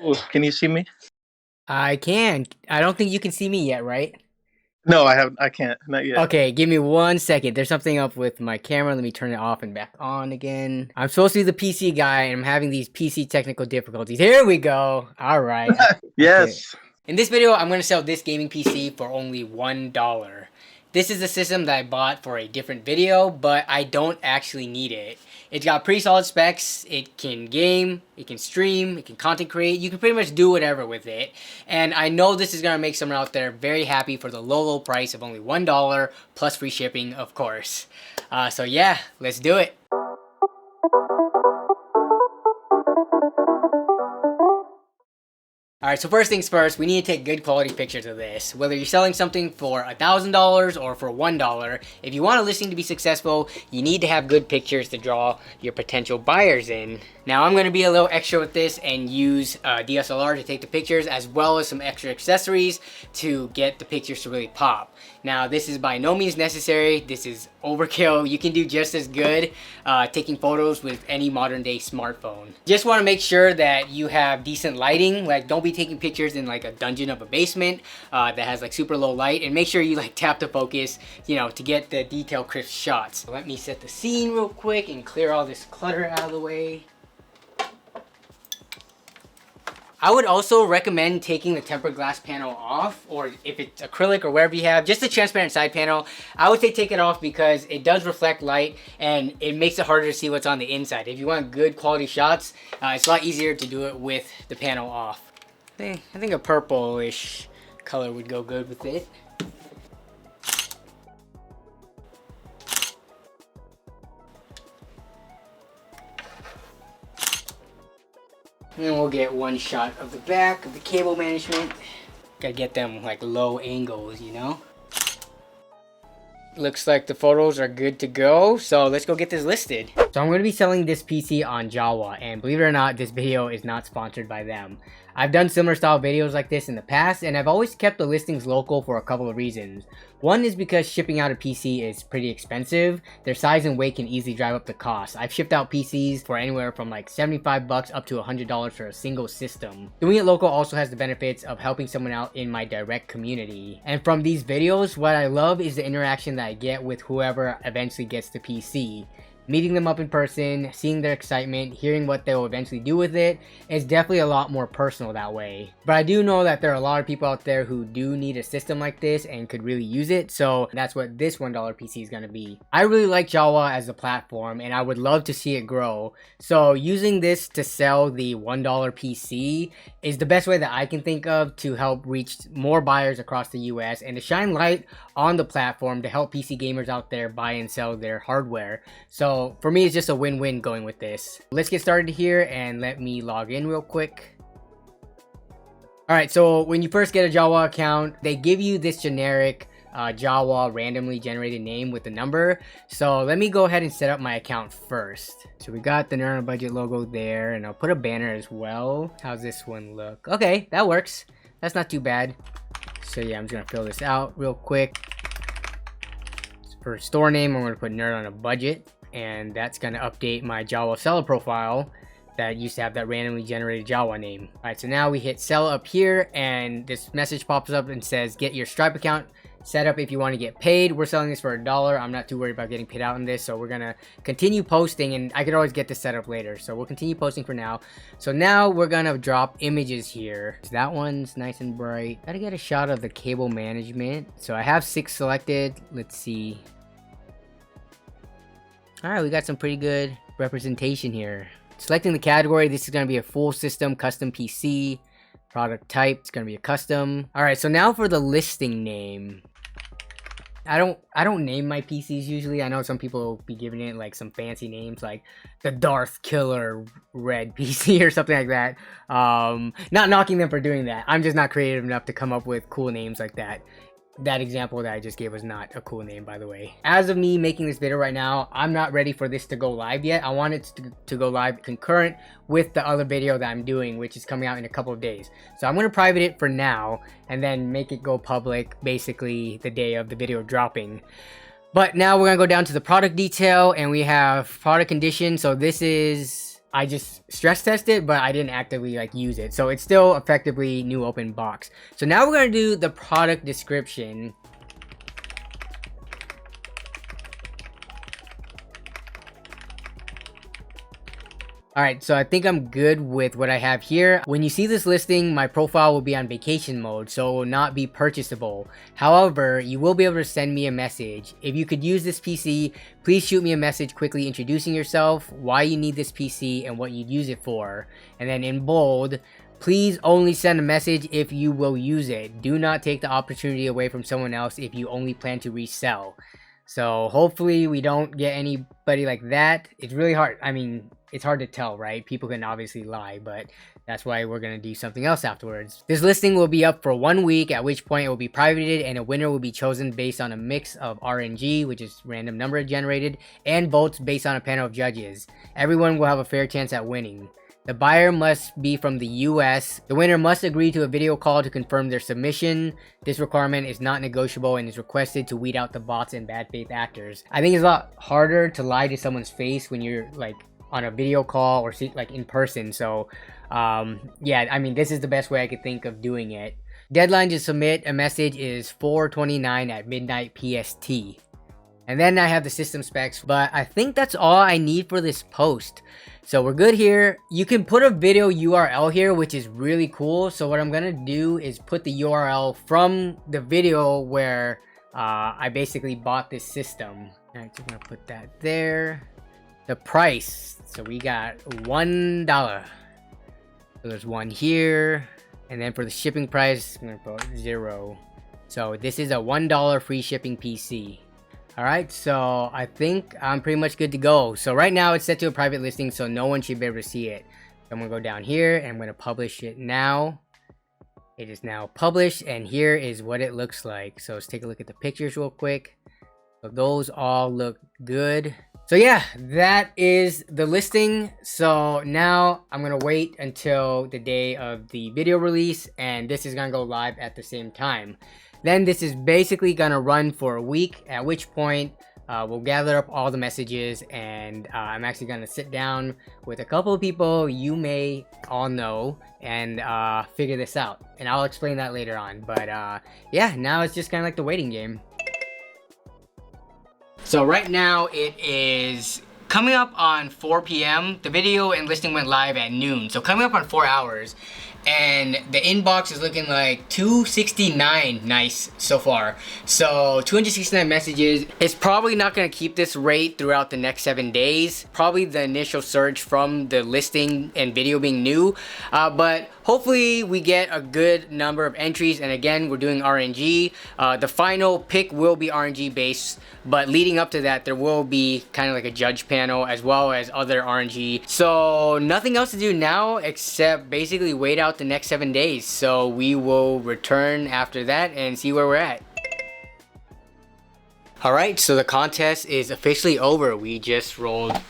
Ooh, can you see me? I can. I don't think you can see me yet, right? No, I have. I can't. Not yet. Okay, give me 1 second. There's something up with my camera. Let me turn it off and back on again. I'm supposed to be the PC guy, and I'm having these PC technical difficulties. Here we go. All right. Okay. Yes. In this video, I'm going to sell this gaming PC for only $1. This is a system that I bought for a different video, but I don't actually need it. It's got pretty solid specs. It can game, it can stream, it can content create. You can pretty much do whatever with it. And I know this is going to make someone out there very happy for the low price of only $1 plus free shipping, of course. So yeah, let's do it. Alright, so first things first, we need to take good quality pictures of this. Whether you're selling something for $1,000 or for $1, if you want a listing to be successful, you need to have good pictures to draw your potential buyers in. Now I'm going to be a little extra with this and use DSLR to take the pictures, as well as some extra accessories to get the pictures to really pop. Now this is by no means necessary. This is overkill. You can do just as good taking photos with any modern day smartphone. Just want to make sure that you have decent lighting. Like, don't be taking pictures in like a dungeon of a basement that has like super low light, and make sure you like tap the focus, you know, to get the detail crisp shots. So let me set the scene real quick and clear all this clutter out of the way. I would also recommend taking the tempered glass panel off, or if it's acrylic or wherever you have, just the transparent side panel. I would say take it off because it does reflect light and it makes it harder to see what's on the inside. If you want good quality shots, it's a lot easier to do it with the panel off. I think a purplish color would go good with it. And then we'll get one shot of the back of the cable management. Gotta get them like low angles, you know? Looks like the photos are good to go, so let's go get this listed. So I'm going to be selling this PC on Java, and believe it or not, this video is not sponsored by them. I've done similar style videos like this in the past, and I've always kept the listings local for a couple of reasons. One is because shipping out a PC is pretty expensive. Their size and weight can easily drive up the cost. I've shipped out PCs for anywhere from like 75 bucks up to $100 for a single system. Doing it local also has the benefits of helping someone out in my direct community. And from these videos, what I love is the interaction that I get with whoever eventually gets the PC. Meeting them up in person, seeing their excitement, hearing what they'll eventually do with it is definitely a lot more personal that way. But I do know that there are a lot of people out there who do need a system like this and could really use it, so that's what this $1 PC is going to be. I really like Java as a platform, and I would love to see it grow. So using this to sell the $1 PC is the best way that I can think of to help reach more buyers across the US and to shine light on the platform to help PC gamers out there buy and sell their hardware. So for me, it's just a win-win going with this. Let's get started here and let me log in real quick. Alright, so when you first get a Java account, they give you this generic Java randomly generated name with the number. So let me go ahead and set up my account first. So we got the Nerd on a Budget logo there, and I'll put a banner as well. How's this one look? Okay, that works. That's not too bad. So yeah, I'm just gonna fill this out real quick. For store name, I'm gonna put Nerd on a Budget, and that's gonna update my Java seller profile that used to have that randomly generated Java name. Alright, so now we hit sell up here, and this message pops up and says get your Stripe account set up if you want to get paid. We're selling this for $1. I'm not too worried about getting paid out in this, so we're gonna continue posting, and I could always get this set up later, so we'll continue posting for now. So now we're gonna drop images here. So that one's nice and bright. Gotta get a shot of the cable management. So I have 6 selected. Let's see. Alright, we got some pretty good representation here. Selecting the category, this is going to be a full system custom PC. Product type, it's going to be a custom. Alright, so now for the listing name. I don't name my PCs usually. I know some people will be giving it like some fancy names like the Darth Killer Red PC or something like that. Not knocking them for doing that. I'm just not creative enough to come up with cool names like that. That example that I just gave was not a cool name, by the way. As of me making this video right now, I'm not ready for this to go live yet. I want it to go live concurrent with the other video that I'm doing, which is coming out in a couple of days. So I'm going to private it for now and then make it go public basically the day of the video dropping. But now we're going to go down to the product detail, and we have product condition. So this is I just stress test it, but I didn't actively like use it. So it's still effectively new open box. So now we're gonna do the product description. Alright, so I think I'm good with what I have here. When you see this listing, my profile will be on vacation mode, so it will not be purchasable. However, you will be able to send me a message. If you could use this PC, please shoot me a message quickly introducing yourself, why you need this PC, and what you'd use it for. And then in bold, please only send a message if you will use it. Do not take the opportunity away from someone else if you only plan to resell. So hopefully we don't get anybody like that. It's really hard. I mean, it's hard to tell, right? People can obviously lie, but that's why we're going to do something else afterwards. This listing will be up for 1 week, at which point it will be privated and a winner will be chosen based on a mix of RNG, which is random number generated, and votes based on a panel of judges. Everyone will have a fair chance at winning. The buyer must be from the US. The winner must agree to a video call to confirm their submission. This requirement is not negotiable and is requested to weed out the bots and bad faith actors. I think it's a lot harder to lie to someone's face when you're like on a video call or like in person. So yeah, I mean, this is the best way I could think of doing it. Deadline to submit a message is 4:29 at midnight PST. And then I have the system specs, but I think that's all I need for this post. So we're good here. You can put a video URL here, which is really cool. So what I'm gonna do is put the URL from the video where I basically bought this system. All right, so I'm gonna put that there. The price, so we got $1. So there's one here. And then for the shipping price, I'm gonna put 0. So this is a $1 free shipping PC. Alright, so I think I'm pretty much good to go. So right now it's set to a private listing, so no one should be able to see it. So I'm going to go down here and I'm going to publish it now. It is now published and here is what it looks like. So let's take a look at the pictures real quick. So those all look good. So yeah, that is the listing. So now I'm going to wait until the day of the video release and this is going to go live at the same time. Then this is basically gonna run for a week, at which point we'll gather up all the messages and I'm actually gonna sit down with a couple of people you may all know and figure this out. And I'll explain that later on. But yeah, now it's just kind of like the waiting game. So right now it is coming up on 4 p.m. The video and listing went live at noon. So coming up on 4 hours. And the inbox is looking like 269 nice so far. So 269 messages. It's probably not going to keep this rate throughout the next 7 days. Probably the initial surge from the listing and video being new. But hopefully we get a good number of entries. And again, we're doing RNG. The final pick will be RNG based. But leading up to that, there will be kind of like a judge panel as well as other RNG. So nothing else to do now except basically wait out the next 7 days. So we will return after that and see where we're at. Alright, so the contest is officially over. We just rolled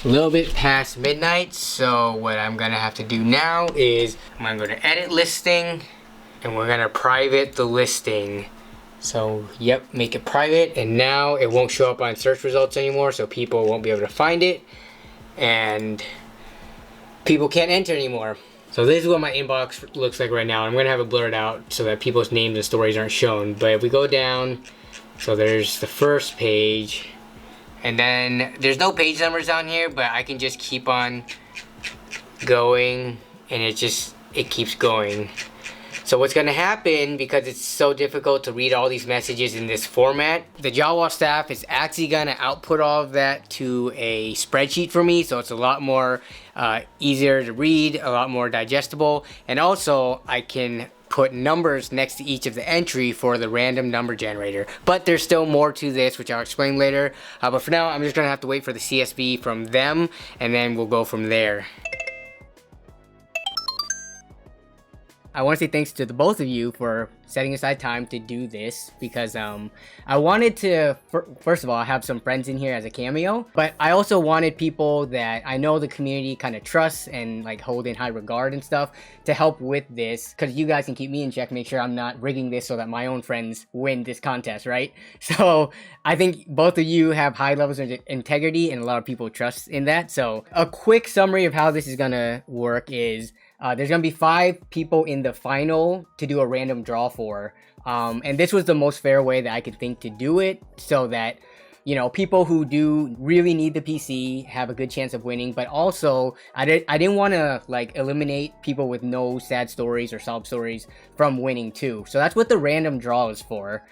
a little bit past midnight. So what I'm gonna have to do now is I'm gonna edit listing and we're gonna private the listing. So yep, make it private and now it won't show up on search results anymore, so people won't be able to find it and people can't enter anymore. So this is what my inbox looks like right now. I'm gonna have it blurred out so that people's names and stories aren't shown. But if we go down, so there's the first page and then there's no page numbers down here, but I can just keep on going and it keeps going. So what's gonna happen, because it's so difficult to read all these messages in this format, the Jawa staff is actually gonna output all of that to a spreadsheet for me, so it's a lot more easier to read, a lot more digestible, and also I can put numbers next to each of the entry for the random number generator. But there's still more to this, which I'll explain later. But for now, I'm just gonna have to wait for the CSV from them, and then we'll go from there. I want to say thanks to the both of you for setting aside time to do this, because I wanted to, first of all, have some friends in here as a cameo, but I also wanted people that I know the community kind of trusts and like hold in high regard and stuff to help with this, because you guys can keep me in check, make sure I'm not rigging this so that my own friends win this contest, right? So I think both of you have high levels of integrity and a lot of people trust in that. So a quick summary of how this is gonna work is there's gonna be 5 people in the final to do a random draw for, and this was the most fair way that I could think to do it, so that, you know, people who do really need the PC have a good chance of winning. But also I didn't want to like eliminate people with no sad stories or sob stories from winning too. So that's what the random draw is for.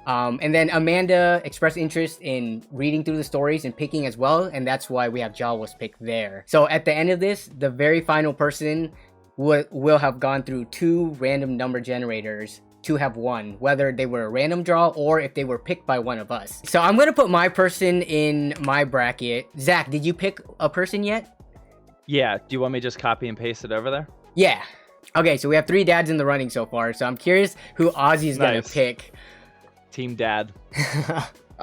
And then Amanda expressed interest in reading through the stories and picking as well, and that's why we have Jawa's pick there. So at the end of this, the very final person will have gone through 2 random number generators to have won, whether they were a random draw or if they were picked by one of us. So I'm gonna put my person in my bracket. Zach, did you pick a person yet? Yeah, do you want me to just copy and paste it over there? Yeah. Okay, so we have 3 dads in the running so far, so I'm curious who Ozzy's gonna pick. Team Dad.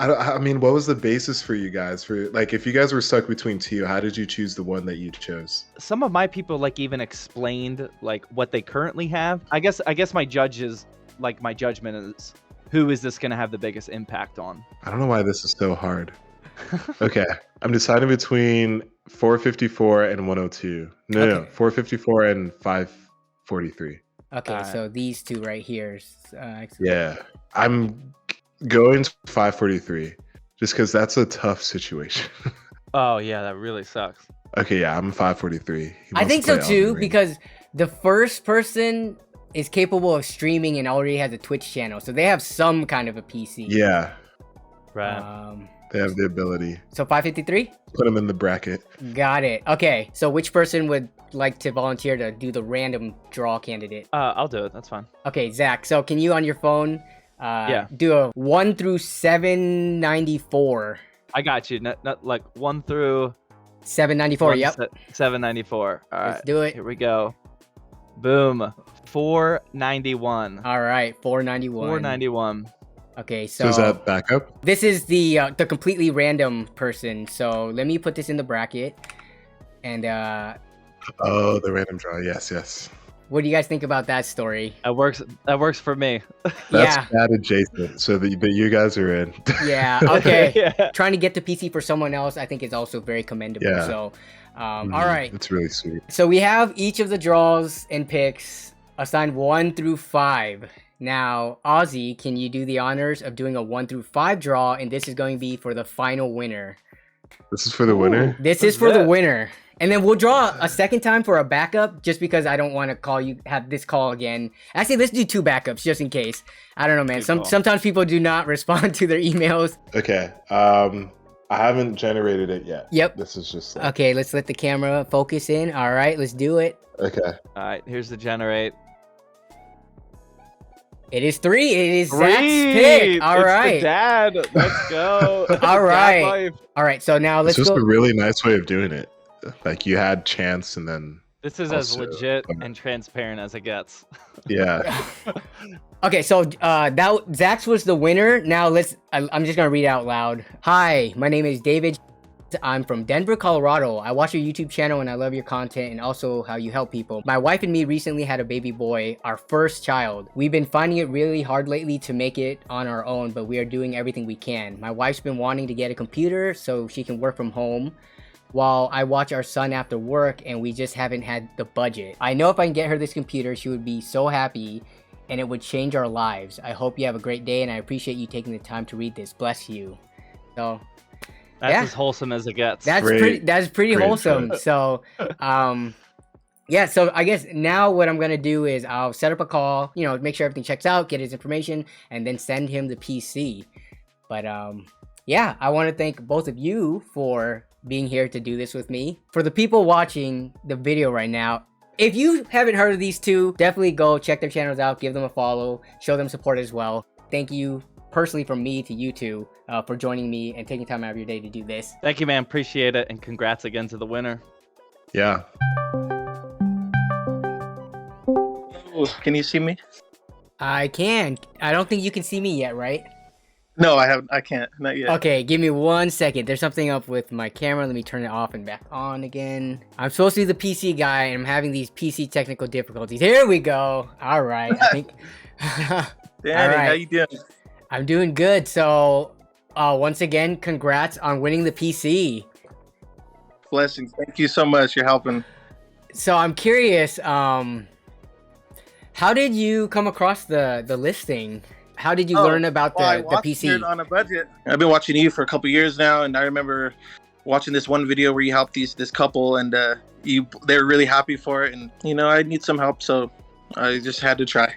I mean, what was the basis for you guys? For like, if you guys were stuck between 2, how did you choose the one that you chose? Some of my people like even explained like what they currently have. I guess my judgment is, who is this going to have the biggest impact on? I don't know why this is so hard. Okay, I'm deciding between 454 and 102. No, 454 and 543. Okay, so these 2 right here. Yeah, I'm going to 543 just because that's a tough situation. Oh yeah, that really sucks. Okay, yeah, I'm 543. I think so too, because the first person is capable of streaming and already has a Twitch channel, so they have some kind of a PC. Yeah, right. They have the ability. So 553? Put them in the bracket. Got it. Okay, so which person would like to volunteer to do the random draw candidate? I'll do it. That's fine. Okay, Zach. So can you on your phone do a 1 through 794? I got you. Not like 1 through 794. Yep. 794. All right. Let's do it. Here we go. Boom. 491. All right. 491. 491. Okay, so is that backup? This is the completely random person. So let me put this in the bracket. And oh, the random draw. Yes. What do you guys think about that story? That works for me. That's bad adjacent, so that you guys are in. Yeah, okay. Yeah. Trying to get the PC for someone else, I think, is also very commendable. Yeah. So, all right. It's really sweet. So we have each of the draws and picks assigned 1 through 5. Now, Ozzy, can you do the honors of doing a 1 through 5 draw? And this is going to be for the final winner. This is for the winner? This is for the winner. And then we'll draw a second time for a backup, just because I don't want to have this call again. Actually, let's do 2 backups just in case. I don't know, man. Sometimes people do not respond to their emails. Okay. I haven't generated it yet. Yep. This is just like... Okay, let's let the camera focus in. All right, let's do it. Okay. All right, here's the generate. It is 3. It is Zach's pick. All right. The dad. Let's go. All right. All right. So now let's go. It's just a really nice way of doing it. Like, you had chance and then... This is as legit and transparent as it gets. Yeah. Okay, so that Zach's was the winner. Now I'm just gonna read out loud. Hi, my name is David. I'm from Denver, Colorado. I watch your YouTube channel and I love your content and also how you help people. My wife and me recently had a baby boy, our first child. We've been finding it really hard lately to make it on our own, but we are doing everything we can. My wife's been wanting to get a computer so she can work from home while I watch our son after work, and we just haven't had the budget. I know if I can get her this computer, she would be so happy and it would change our lives. I hope you have a great day and I appreciate you taking the time to read this. Bless you. So that's as wholesome as it gets. That's pretty wholesome. So yeah, so I guess now what I'm gonna do is I'll set up a call, make sure everything checks out, get his information, and then send him the PC. But yeah, I want to thank both of you for being here to do this with me. For the people watching the video right now, if you haven't heard of these 2, definitely go check their channels out, give them a follow, show them support as well. Thank you personally from me to you 2 for joining me and taking time out of your day to do this. Thank you, man. Appreciate it. And congrats again to the winner. Yeah. Ooh, can you see me? I can. I don't think you can see me yet, right? No, I haven't. I can't. Not yet. Okay, give me 1 second. There's something up with my camera. Let me turn it off and back on again. I'm supposed to be the PC guy, and I'm having these PC technical difficulties. Here we go. All right, I think. Danny, right. how you doing? I'm doing good. So, once again, congrats on winning the PC. Blessings. Thank you so much. You're helping. So I'm curious. How did you come across the listing? How did you learn about I the watched PC? it on a budget. I've been watching you for a couple years now, and I remember watching this one video where you helped this couple, and they were really happy for it. And I need some help, so I just had to try.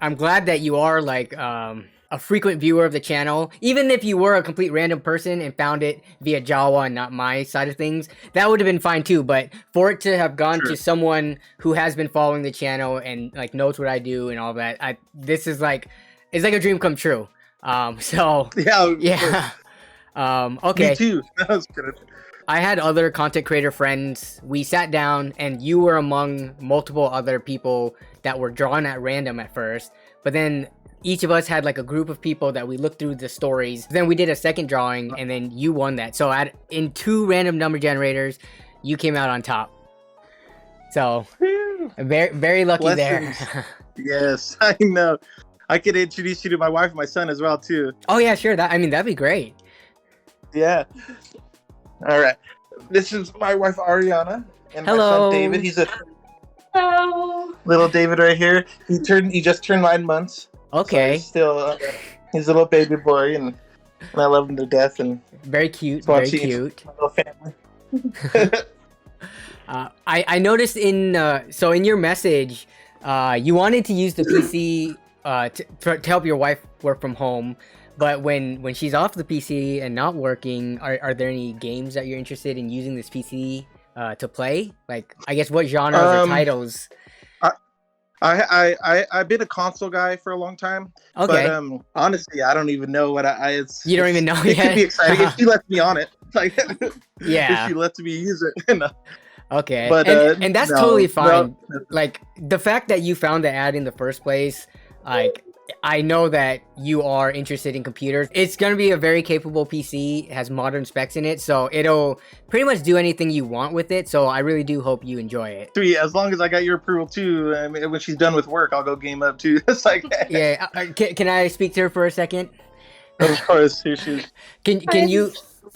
I'm glad that you are like a frequent viewer of the channel. Even if you were a complete random person and found it via Jawa and not my side of things, that would have been fine too. But for it to have gone to someone who has been following the channel and like knows what I do and all that, this is like. It's like a dream come true. So yeah. Okay. Me too. That was good. I had other content creator friends. We sat down, and you were among multiple other people that were drawn at random at first. But then each of us had like a group of people that we looked through the stories. Then we did a second drawing, and then you won that. So in 2 random number generators, you came out on top. So very, very lucky Blessings. there. Yes, I know. I could introduce you to my wife and my son as well too. Oh yeah, sure. That'd be great. Yeah. All right. This is my wife Ariana and Hello. my son David. He's little David right here. He just turned 9 months. Okay. So he's a little baby boy, and I love him to death. And very cute. Very cute. My little family. I noticed in your message, you wanted to use the PC to help your wife work from home, but when she's off the PC and not working, are there any games that you're interested in using this PC to play? Like, I guess what genres or titles? I've been a console guy for a long time. Okay. But honestly, I don't even know what you don't even know it yet? could be exciting if she lets me on it. Like, yeah. If she lets me use it. Okay, but and that's totally fine. No. Like the fact that you found the ad in the first place, like I know that you are interested in computers. It's gonna be a very capable PC. It has modern specs in it, so it'll pretty much do anything you want with it. So I really do hope you enjoy it. Sweet, as long as I got your approval too. I mean, when she's done with work, I'll go game up too. It's like yeah. Can I speak to her for a second? Of course. Here she is.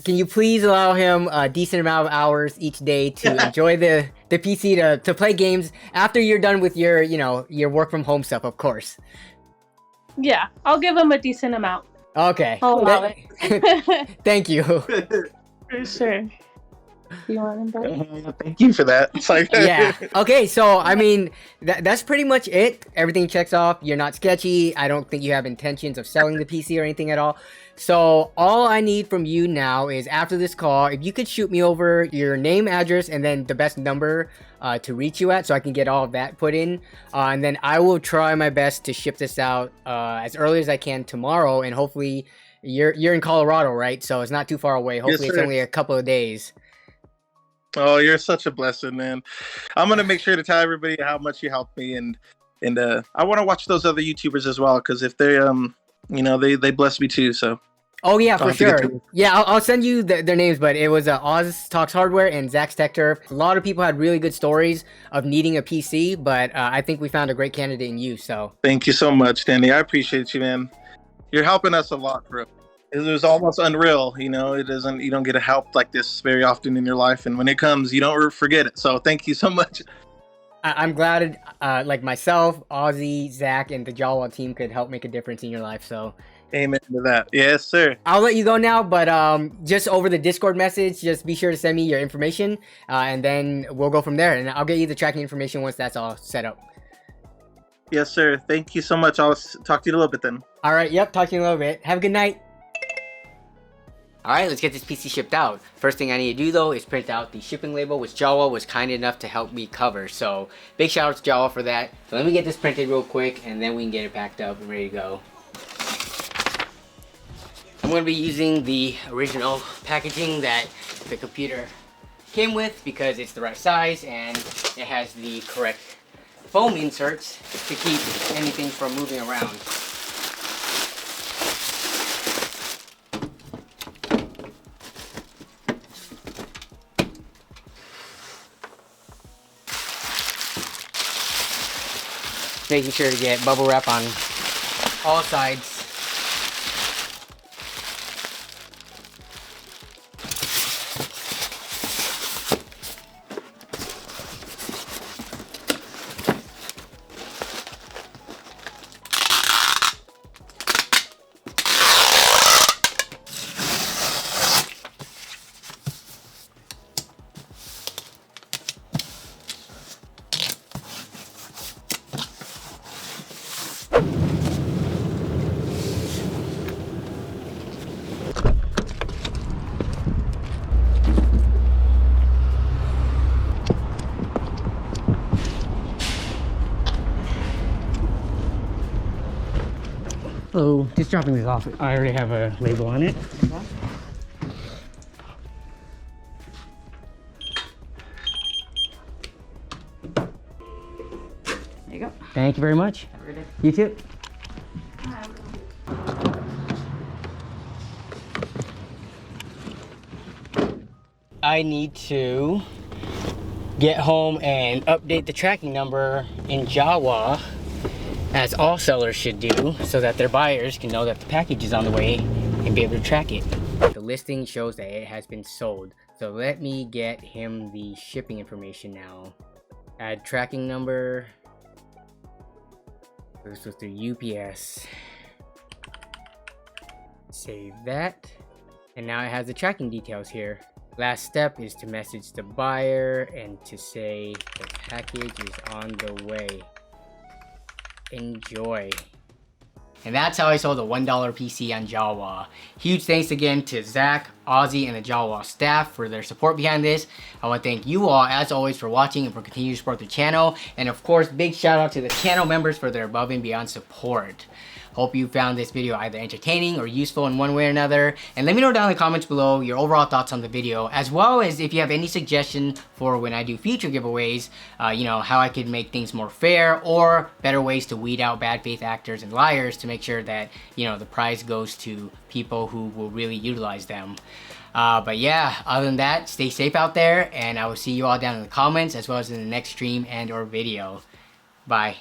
Can you please allow him a decent amount of hours each day to enjoy the PC to play games after you're done with your your work from home stuff, of course. Yeah, I'll give him a decent amount. Okay. I'll allow it. Thank you. For sure. You want him, buddy? Thank you for that. It's like yeah. Okay, so I mean that's pretty much it. Everything checks off. You're not sketchy. I don't think you have intentions of selling the PC or anything at all. So all I need from you now is after this call, if you could shoot me over your name, address, and then the best number to reach you at, so I can get all of that put in, and then I will try my best to ship this out as early as I can tomorrow. And hopefully, you're in Colorado, right? So it's not too far away. Hopefully, yes, it's only a couple of days. Oh, you're such a blessing, man. I'm gonna make sure to tell everybody how much you helped me, and I want to watch those other YouTubers as well, because if they they bless me too. So. Oh yeah, for sure. Yeah, I'll send you their names, but it was Oz Talks Hardware and Zach's Tech Turf. A lot of people had really good stories of needing a PC, but I think we found a great candidate in you. So thank you so much, Danny. I appreciate you, man. You're helping us a lot, bro. It was almost unreal. You don't get a help like this very often in your life, and when it comes, you don't forget it. So thank you so much. I'm glad, like myself, Ozzy, Zach, and the Jawa team could help make a difference in your life. So. Amen to that. Yes, sir. I'll let you go now, but just over the Discord message, just be sure to send me your information, and then we'll go from there. And I'll get you the tracking information once that's all set up. Yes, sir. Thank you so much. I'll talk to you in a little bit then. All right. Yep. Talk to you in a little bit. Have a good night. All right, let's get this PC shipped out. First thing I need to do though is print out the shipping label, which Jawa was kind enough to help me cover. So big shout out to Jawa for that. So let me get this printed real quick, and then we can get it packed up and ready to go. I'm going to be using the original packaging that the computer came with because it's the right size and it has the correct foam inserts to keep anything from moving around. Making sure to get bubble wrap on all sides. Hello, just dropping this off. I already have a label on it. There you go. Thank you very much. Have a good day. You too. I need to get home and update the tracking number in Java, as all sellers should do, so that their buyers can know that the package is on the way and be able to track it. The listing shows that it has been sold, so let me get him the shipping information now. Add tracking number. This was through UPS. Save that. And now it has the tracking details here. Last step is to message the buyer and to say the package is on the way. Enjoy. And that's how I sold a $1 PC on Java. Huge thanks again to Zach, Ozzy, and the Java staff for their support behind this. I want to thank you all, as always, for watching and for continuing to support the channel. And of course, big shout out to the channel members for their above and beyond support. Hope you found this video either entertaining or useful in one way or another. And let me know down in the comments below your overall thoughts on the video, as well as if you have any suggestion for when I do future giveaways, you know, how I could make things more fair or better ways to weed out bad faith actors and liars to make sure that, you know, the prize goes to people who will really utilize them. But yeah, other than that, stay safe out there, and I will see you all down in the comments as well as in the next stream and or video. Bye.